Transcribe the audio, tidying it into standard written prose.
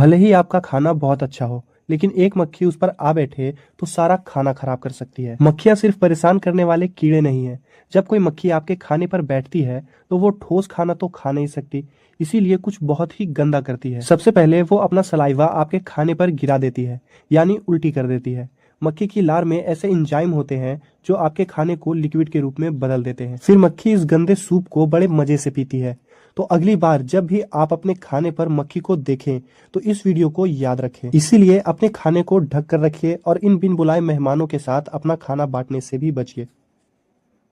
भले ही आपका खाना बहुत अच्छा हो, लेकिन एक मक्खी उस पर आ बैठे तो सारा खाना खराब कर सकती है। मक्खियां सिर्फ परेशान करने वाले कीड़े नहीं है। जब कोई मक्खी आपके खाने पर बैठती है तो वो ठोस खाना तो खा नहीं सकती, इसीलिए कुछ बहुत ही गंदा करती है। सबसे पहले वो अपना सलाइवा आपके खाने पर गिरा देती है, यानी उल्टी कर देती है। मक्खी की लार में ऐसे एंजाइम होते हैं जो आपके खाने को लिक्विड के रूप में बदल देते हैं। फिर मक्खी इस गंदे सूप को बड़े मजे से पीती है। तो अगली बार जब भी आप अपने खाने पर मक्खी को देखें तो इस वीडियो को याद रखें। इसीलिए अपने खाने को ढक कर रखिए और इन बिन बुलाए मेहमानों के साथ अपना खाना बांटने से भी बचिए।